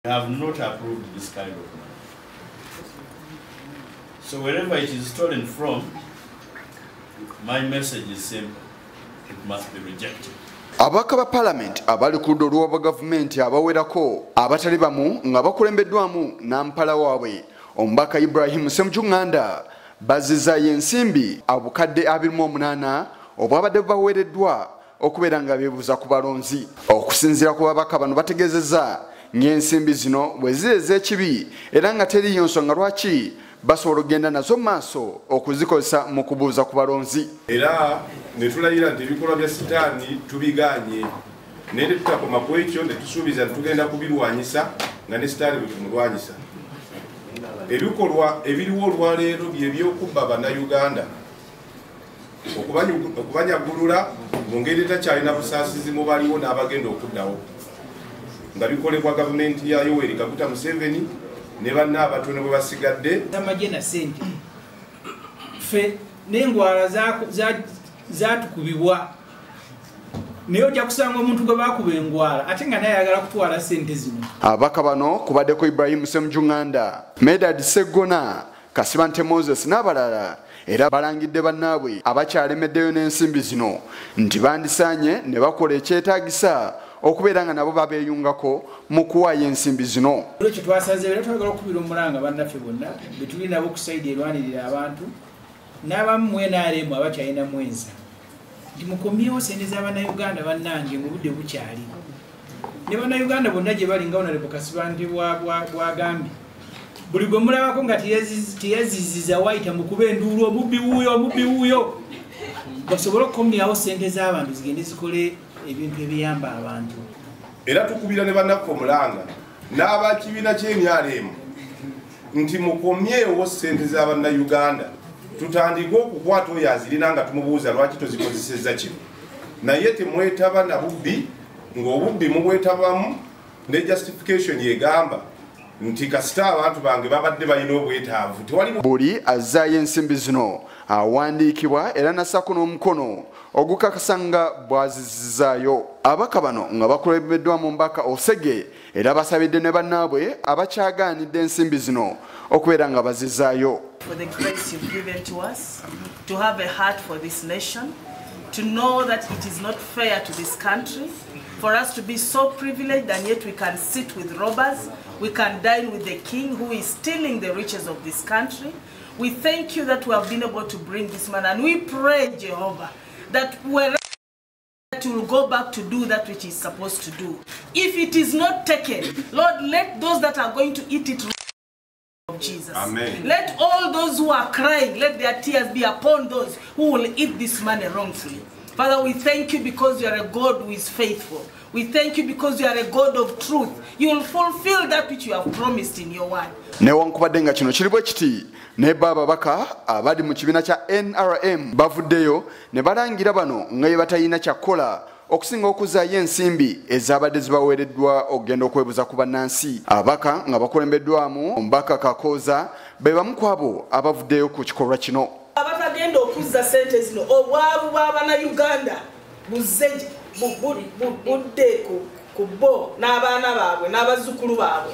have not approved this kind of money. So wherever it is stolen from, my message is simple. It must be rejected. Abaka ba parliament abali ku ludda olw'obwa gavumenti abawerako abatali bamu nga bakulembeddwamu nampala waabwe omubaka Ibrahim Ssemujjunganda bazizaayo ensimbi obukadde 28 obwabadde baweereddwa okubeera nga beebuuza ku balonzi. Okusinziira ku babaka bano bategeezezza ng'ensimbi zino bwe ziri ez'ekibi era nga teriyo nsonga lwaki basobola okugenda nazo maaso okuzikozesa mu kubuuza ku balonzi. Era ne tulayira nti ebikolwa bya sitaani tubigaanye naye ne tutakoma ku ekyo ne tusuubiza tugenda kubirwanyisa nga ne sitaani bwe tumulwanyisa. Ebikolwa ebiriwo olwaleero bye by'okubba bannayuganda okubanyagulula mu ngeri etakyalina busaasizi mu baliwo n'abagenda okuddawo nga bikolebwa gavumenti ya Yoweri Kaguta Museveni ne banna abatono bwe basigadde amagye na ssente ffe n'engwala zatukubibwa naye ojja kusanga omuntu gwe bakuba engwala ate nga naye ayagala kutwala ssente zino. Abaka bano kubaddeko Ibrahim Ssemujjunganda, Medad Sseggona, Kasibante Moses n'abalala era balangidde bannaabwe abakyalemeddeyo n'ensimbi zino nti bandisaanye ne bakola ekyetaagisa okubeera nga nabo babeeyungako mu kuwaayo ensimbi zino. Ekyo twasazeewo era twagala okukubira omulanga bannaffe bonna be tuli nabo ku sayidi erwanirira abantu n'abamu mu NRM abakyalina mwenza nti mukomyewo ssente z'Abannayuganda bannange mu budde bukyali. Ne Bannayuganda bonna gye bali nga Honorable Kasibante bwagambye buli gwe mulabako nga teyaziziza wayita mu kuba enduulu omubbi wuuyo basobole okukomyawo ssente z'abantu zigende zikole ebintu ebiyamba abantu. Era tukubira ne bannaffe omulanga n'abakibiina ky'emyalemu nti mukomyewo ssente z'Abannayuganda tutandike okukwata oyo azirina nga tumubuuza lwaki tozikozesezza kino naye temwetaba na bubbi ng'obubbi mubwetabamu ne justification yegamba nti kasita abantu bange babadde balina obwetaavu tewali buli azzaayo ensimbi zino awandiikibwa era nassako n'omukono ogukakasa nga bwazizizaayo. Abaka bano nga bakulembeddwamu Mbaka Osege era basabidde ne bannaabwe abakyagaanidde ensimbi zino okubeera nga bazizaayo. For the grace you've given to us to have a heart for this nation, to know that it is not fair to this country for us to be so privileged and yet we can sit with robbers, we can dine with the king who is stealing the riches of this country. We thank you that we have been able to bring this man and we pray, Jehovah, that wherever that will go back to do that which is supposed to do. If it is not taken, Lord, let those that are going to eat it of Jesus. Amen. Let all those who are crying, let their tears be upon those who will eat this money wrongfully. Father, we thank you because you are a God who is faithful. We thank you because you are a God of truth. You will fulfill that which you have promised in your word. Newankubadde nga kino kiri bwe kiti ne bababaka abali mu kibiina kya NRM bavuddeyo ne balangira bano nga ye batalina kyakola okusinga okuzaayo ensimbi ezabadde zibaweereddwa okugenda okwebuza ku bannansi. Abaka nga bakulembeddwamu Omubaka Kakooza be bamu ku abo abavuddeyo ku kikolwa kino. Abatagenda okuzza ssente zino obwavu bw'Abannayuganda budde ku bo n'abaana baabwe n'abazzukulu baabwe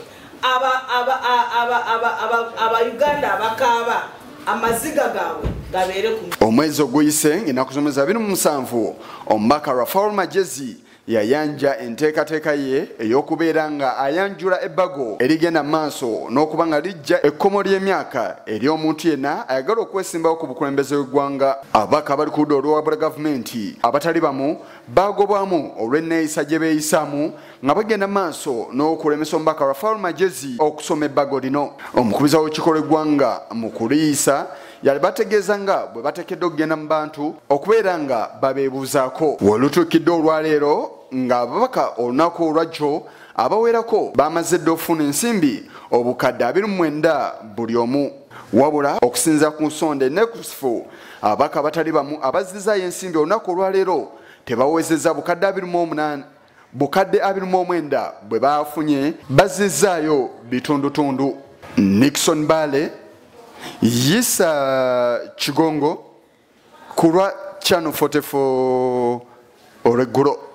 Abayuganda abakaaba amaziga gaabwe gabeere ku. Omwezi oguyise ng'ennaku z'omwezi 27 Omubaka Rafael Magezi yayanja enteekateeka ye ey'okubeera nga ayanjula ebbago erigenda maaso n'okuba nga lijja ekkomo ly'emyaka eri omuntu yenna ayagala okwesimbawo ku bukulembeze bw'eggwanga. Ababaka abali ku ludda olw'obwa gavumenti abatali bamu baagobwamu olw'enneeyisa gye beeyisaamu nga bagenda maaso n'okulemesa Omubaka Rafael Magezi okusoma ebbago lino. Omukubiza w'ekikolwa eggwanga mu kuliyisa yali bategeeza nga bwe bateekeddwa okugenda mu bantu okubeera nga babeebuuzaako. Wolutuukidde olwaleero nga ababaka olunaku olwajjo abawerako bamaze dda okufuna ensimbi obukadde 29 buli omu. Wabula okusinziira ku nsonda ennekusifu ababaka abatali bamu abazzizaayo ensimbi olunaku olwaleero tebawezezza bukadde 29 bwe baafunye bazzizaayo bitundutundu. Nixon Bale, Yisa Chigongo, Kura Channel 44 Oreguro.